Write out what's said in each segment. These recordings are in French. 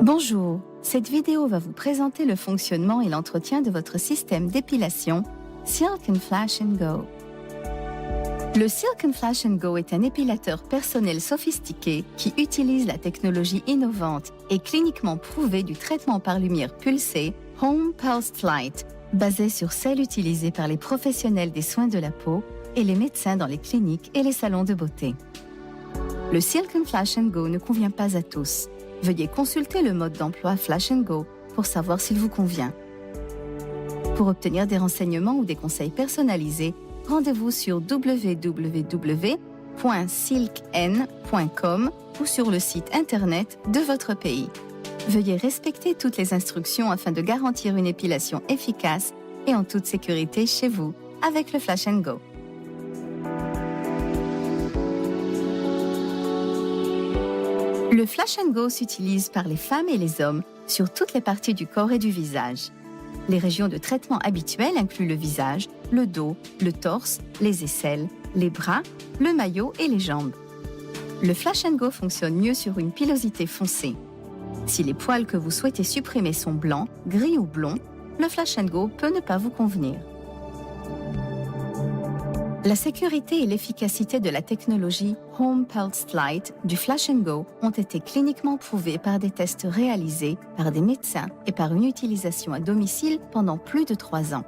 Bonjour, cette vidéo va vous présenter le fonctionnement et l'entretien de votre système d'épilation Silk & Flash & Go. Le Silk & Flash & Go est un épilateur personnel sophistiqué qui utilise la technologie innovante et cliniquement prouvée du traitement par lumière pulsée Home Pulsed Light, basé sur celle utilisée par les professionnels des soins de la peau et les médecins dans les cliniques et les salons de beauté. Le Silk & Flash & Go ne convient pas à tous. Veuillez consulter le mode d'emploi Flash & Go pour savoir s'il vous convient. Pour obtenir des renseignements ou des conseils personnalisés, rendez-vous sur www.silkn.com ou sur le site internet de votre pays. Veuillez respecter toutes les instructions afin de garantir une épilation efficace et en toute sécurité chez vous avec le Flash & Go. Le Flash & Go s'utilise par les femmes et les hommes sur toutes les parties du corps et du visage. Les régions de traitement habituelles incluent le visage, le dos, le torse, les aisselles, les bras, le maillot et les jambes. Le Flash & Go fonctionne mieux sur une pilosité foncée. Si les poils que vous souhaitez supprimer sont blancs, gris ou blonds, le Flash & Go peut ne pas vous convenir. La sécurité et l'efficacité de la technologie Home Pulsed Light du Flash & Go ont été cliniquement prouvées par des tests réalisés par des médecins et par une utilisation à domicile pendant plus de 3 ans.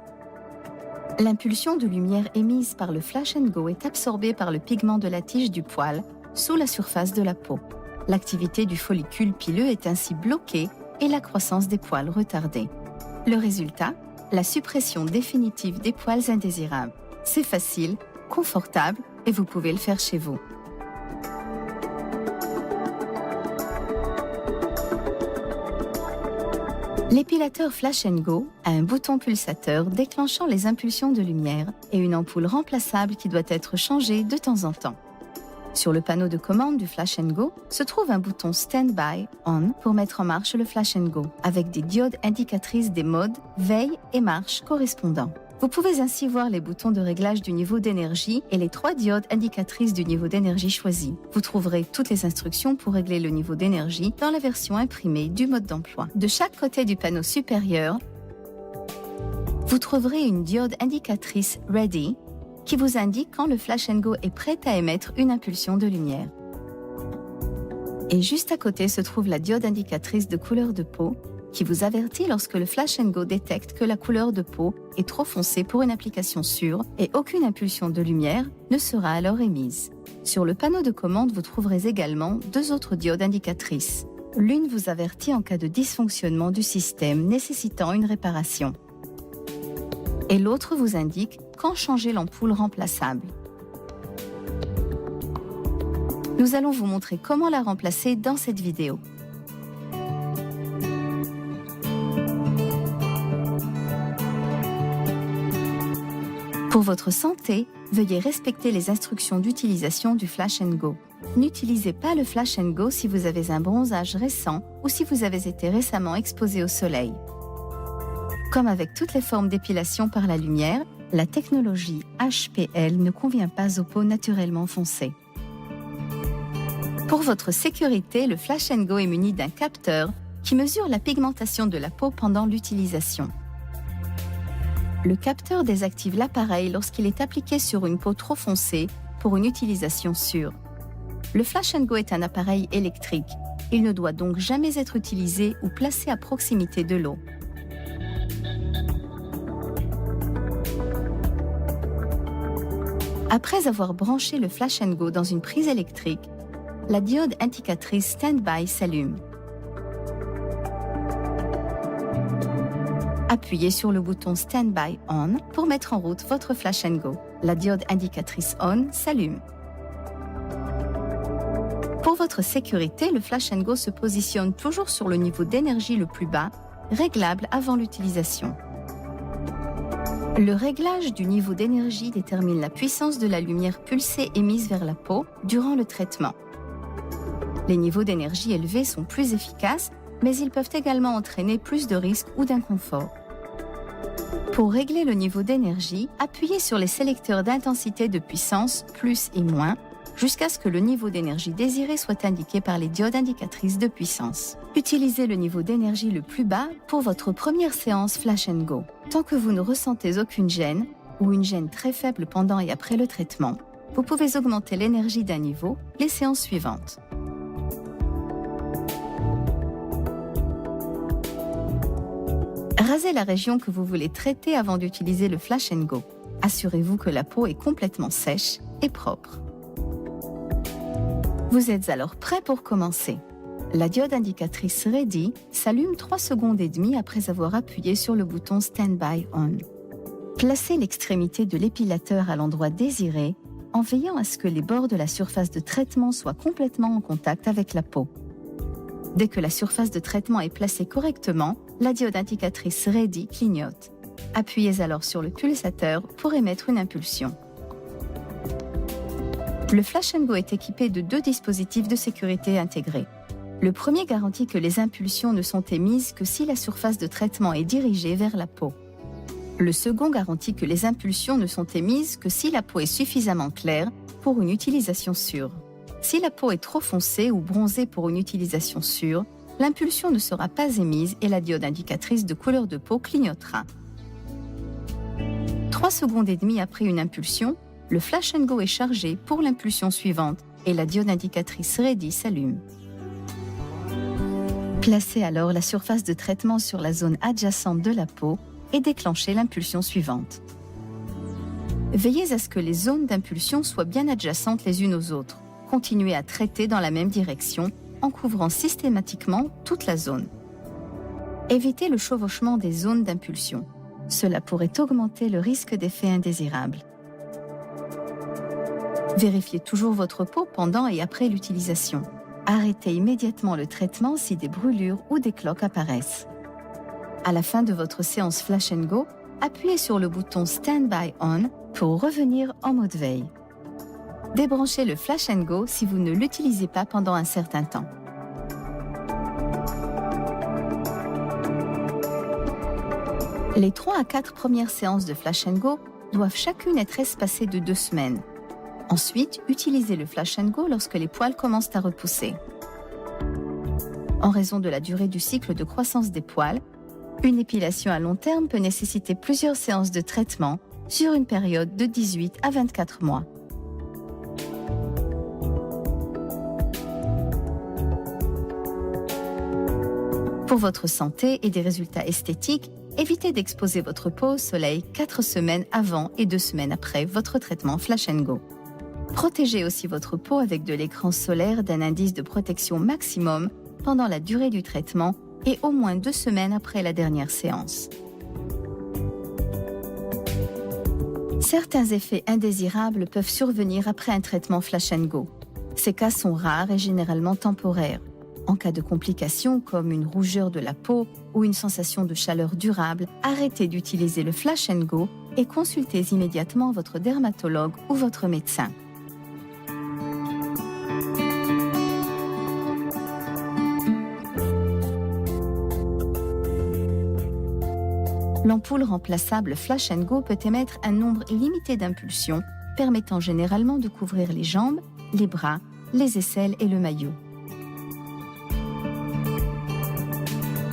L'impulsion de lumière émise par le Flash & Go est absorbée par le pigment de la tige du poil sous la surface de la peau. L'activité du follicule pileux est ainsi bloquée et la croissance des poils retardée. Le résultat, la suppression définitive des poils indésirables. C'est facile, confortable et vous pouvez le faire chez vous. L'épilateur Flash & Go a un bouton pulsateur déclenchant les impulsions de lumière et une ampoule remplaçable qui doit être changée de temps en temps. Sur le panneau de commande du Flash & Go se trouve un bouton Standby On pour mettre en marche le Flash & Go avec des diodes indicatrices des modes, veille et marche correspondants. Vous pouvez ainsi voir les boutons de réglage du niveau d'énergie et les 3 diodes indicatrices du niveau d'énergie choisi. Vous trouverez toutes les instructions pour régler le niveau d'énergie dans la version imprimée du mode d'emploi. De chaque côté du panneau supérieur, vous trouverez une diode indicatrice Ready qui vous indique quand le Flash & Go est prêt à émettre une impulsion de lumière. Et juste à côté se trouve la diode indicatrice de couleur de peau qui vous avertit lorsque le Flash & Go détecte que la couleur de peau est trop foncée pour une application sûre et aucune impulsion de lumière ne sera alors émise. Sur le panneau de commande, vous trouverez également 2 autres diodes indicatrices. L'une vous avertit en cas de dysfonctionnement du système nécessitant une réparation. Et l'autre vous indique quand changer l'ampoule remplaçable. Nous allons vous montrer comment la remplacer dans cette vidéo. Pour votre santé, veuillez respecter les instructions d'utilisation du Flash & Go. N'utilisez pas le Flash & Go si vous avez un bronzage récent ou si vous avez été récemment exposé au soleil. Comme avec toutes les formes d'épilation par la lumière, la technologie HPL ne convient pas aux peaux naturellement foncées. Pour votre sécurité, le Flash & Go est muni d'un capteur qui mesure la pigmentation de la peau pendant l'utilisation. Le capteur désactive l'appareil lorsqu'il est appliqué sur une peau trop foncée pour une utilisation sûre. Le Flash & Go est un appareil électrique. Il ne doit donc jamais être utilisé ou placé à proximité de l'eau. Après avoir branché le Flash & Go dans une prise électrique, la diode indicatrice Standby s'allume. Appuyez sur le bouton Standby On pour mettre en route votre Flash & Go. La diode indicatrice On s'allume. Pour votre sécurité, le Flash & Go se positionne toujours sur le niveau d'énergie le plus bas, réglable avant l'utilisation. Le réglage du niveau d'énergie détermine la puissance de la lumière pulsée émise vers la peau durant le traitement. Les niveaux d'énergie élevés sont plus efficaces, mais ils peuvent également entraîner plus de risques ou d'inconfort. Pour régler le niveau d'énergie, appuyez sur les sélecteurs d'intensité de puissance plus et moins, jusqu'à ce que le niveau d'énergie désiré soit indiqué par les diodes indicatrices de puissance. Utilisez le niveau d'énergie le plus bas pour votre première séance Flash & Go. Tant que vous ne ressentez aucune gêne ou une gêne très faible pendant et après le traitement, vous pouvez augmenter l'énergie d'un niveau les séances suivantes. Rasez la région que vous voulez traiter avant d'utiliser le Flash & Go. Assurez-vous que la peau est complètement sèche et propre. Vous êtes alors prêt pour commencer. La diode indicatrice Ready s'allume 3 secondes et demie après avoir appuyé sur le bouton Standby On. Placez l'extrémité de l'épilateur à l'endroit désiré en veillant à ce que les bords de la surface de traitement soient complètement en contact avec la peau. Dès que la surface de traitement est placée correctement, la diode indicatrice Ready clignote. Appuyez alors sur le pulsateur pour émettre une impulsion. Le Flash & Go est équipé de 2 dispositifs de sécurité intégrés. Le premier garantit que les impulsions ne sont émises que si la surface de traitement est dirigée vers la peau. Le second garantit que les impulsions ne sont émises que si la peau est suffisamment claire pour une utilisation sûre. Si la peau est trop foncée ou bronzée pour une utilisation sûre, l'impulsion ne sera pas émise et la diode indicatrice de couleur de peau clignotera. 3 secondes et demie après une impulsion, le Flash & Go est chargé pour l'impulsion suivante et la diode indicatrice Ready s'allume. Placez alors la surface de traitement sur la zone adjacente de la peau et déclenchez l'impulsion suivante. Veillez à ce que les zones d'impulsion soient bien adjacentes les unes aux autres. Continuez à traiter dans la même direction en couvrant systématiquement toute la zone. Évitez le chevauchement des zones d'impulsion. Cela pourrait augmenter le risque d'effets indésirables. Vérifiez toujours votre peau pendant et après l'utilisation. Arrêtez immédiatement le traitement si des brûlures ou des cloques apparaissent. À la fin de votre séance Flash & Go, appuyez sur le bouton Standby On pour revenir en mode veille. Débranchez le Flash & Go si vous ne l'utilisez pas pendant un certain temps. Les 3 à 4 premières séances de Flash & Go doivent chacune être espacées de 2 semaines. Ensuite, utilisez le Flash & Go lorsque les poils commencent à repousser. En raison de la durée du cycle de croissance des poils, une épilation à long terme peut nécessiter plusieurs séances de traitement sur une période de 18 à 24 mois. Pour votre santé et des résultats esthétiques, évitez d'exposer votre peau au soleil 4 semaines avant et 2 semaines après votre traitement Flash & Go. Protégez aussi votre peau avec de l'écran solaire d'un indice de protection maximum pendant la durée du traitement et au moins 2 semaines après la dernière séance. Certains effets indésirables peuvent survenir après un traitement Flash & Go. Ces cas sont rares et généralement temporaires. En cas de complications comme une rougeur de la peau ou une sensation de chaleur durable, arrêtez d'utiliser le Flash & Go et consultez immédiatement votre dermatologue ou votre médecin. L'ampoule remplaçable Flash & Go peut émettre un nombre limité d'impulsions, permettant généralement de couvrir les jambes, les bras, les aisselles et le maillot.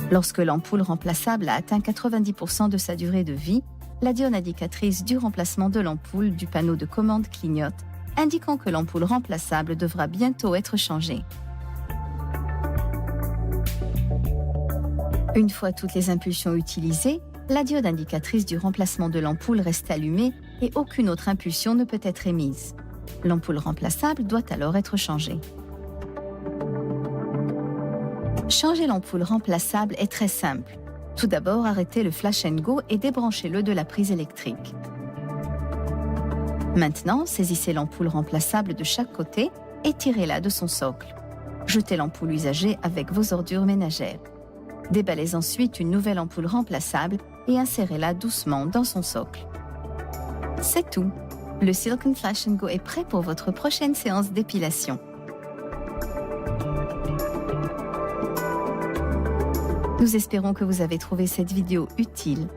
Lorsque l'ampoule remplaçable a atteint 90% de sa durée de vie, la diode indicatrice du remplacement de l'ampoule du panneau de commande clignote, indiquant que l'ampoule remplaçable devra bientôt être changée. Une fois toutes les impulsions utilisées, la diode indicatrice du remplacement de l'ampoule reste allumée et aucune autre impulsion ne peut être émise. L'ampoule remplaçable doit alors être changée. Changer l'ampoule remplaçable est très simple. Tout d'abord, arrêtez le Flash & Go et débranchez-le de la prise électrique. Maintenant, saisissez l'ampoule remplaçable de chaque côté et tirez-la de son socle. Jetez l'ampoule usagée avec vos ordures ménagères. Déballez ensuite une nouvelle ampoule remplaçable et insérez-la doucement dans son socle. C'est tout. Le Silk & Flash & Go est prêt pour votre prochaine séance d'épilation. Nous espérons que vous avez trouvé cette vidéo utile.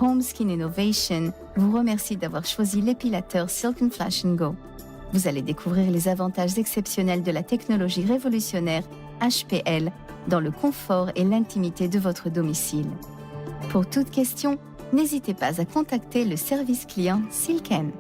Home Skin Innovation vous remercie d'avoir choisi l'épilateur Silk & Flash & Go. Vous allez découvrir les avantages exceptionnels de la technologie révolutionnaire HPL dans le confort et l'intimité de votre domicile. Pour toute question, n'hésitez pas à contacter le service client Silken.